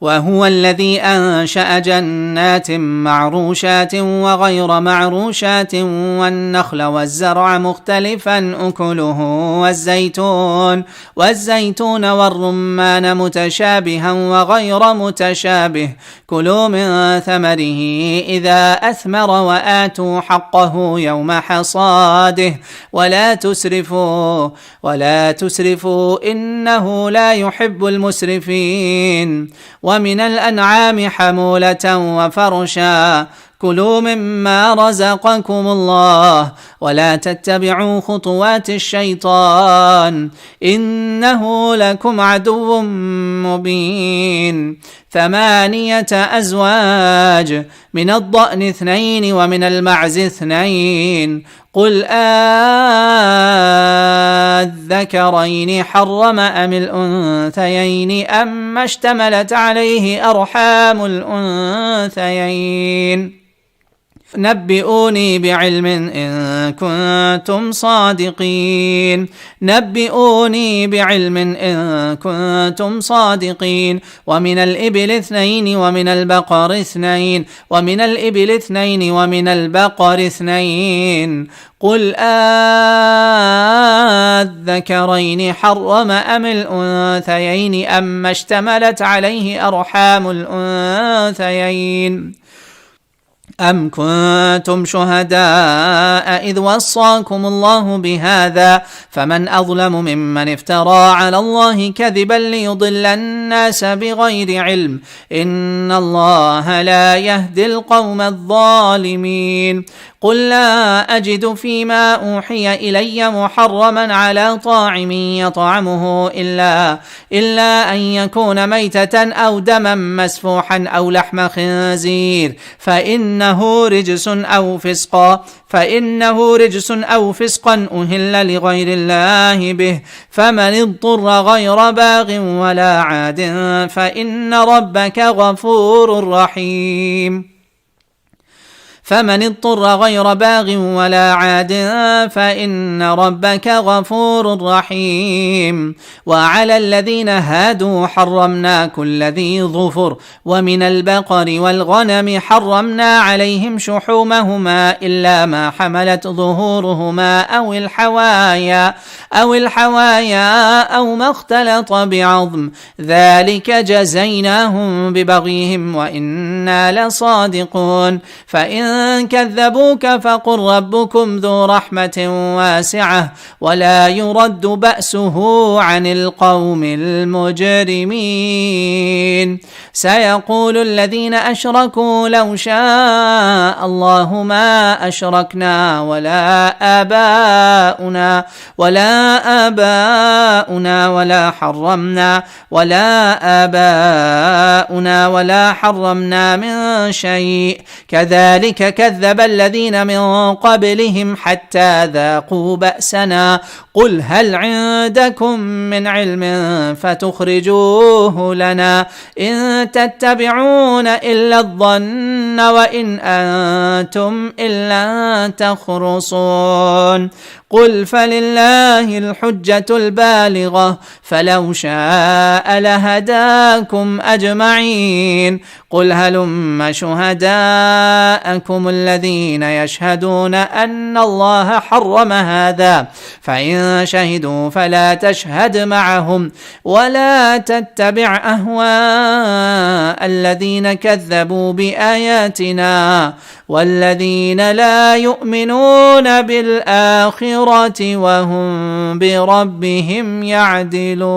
وهو الذي أنشأ جنات معروشات وغير معروشات والنخل والزرع مختلفا أكله والزيتون والرمان متشابها وغير متشابه كلوا من ثمره إذا أثمر وآتوا حقه يوم حصاده ولا تسرفوا إنه لا يحب المسرفين. ومن الأنعام حمولة وفرشا كلوا مما رزقكم الله ولا تتبعوا خطوات الشيطان إنه لكم عدو مبين. 8 أزواج من الضأن 2 ومن المعز 2 قل الذكرين حرم أم الأنثيين أما اشتملت عليه أرحام الأنثيين نبئوني بعلم إن كنتم صادقين. ومن الإبل 2 ومن البقر 2 ومن البقر 2 قل الذكرين حرم أم الأنثيين أما اشتملت عليه أرحام الأنثيين أم كنتم شهداء إذ وصاكم الله بهذا فمن أظلم ممن افترى على الله كذبا ليضل الناس بغير علم إن الله لا يهدي القوم الظالمين. قل لا أجد فيما أوحي إلي محرما على طاعم يطعمه إلا أن يكون ميتة أو دما مسفوحا أو لحم خنزير فإنه رجس أو فسقا أهل لغير الله به فمن اضطر غير باغ ولا عاد فإن ربك غفور رحيم. فمن اضطر غير باغ ولا عاد فإن ربك غفور رحيم. وعلى الذين هادوا حرمنا كل ذي ظفر ومن البقر والغنم حرمنا عليهم شحومهما إلا ما حملت ظهورهما أو الحوايا أو ما اختلط بعظم ذلك جزيناهم ببغيهم وإنا لصادقون. فإن كذبوك فقل ربكم ذو رحمة واسعة ولا يرد بأسه عن القوم المجرمين. سيقول الذين أشركوا لو شاء الله ما أشركنا ولا آباؤنا ولا حرمنا من شيء كذلك كذب الذين من قبلهم حتى ذاقوا بأسنا. قل هل عندكم من علم فتخرجوه لنا إن تتبعون إلا الظن وإن أنتم إلا تخرصون. قل فلله الحجة البالغة فلو شاء لهداكم أجمعين. قل هلم شهداءكم الذين يشهدون أن الله حرم هذا فإن شهدوا فلا تشهد معهم ولا تتبع أهواء الذين كذبوا بآياتنا والذين لا يؤمنون بالآخرة وهم بربهم يعدلون.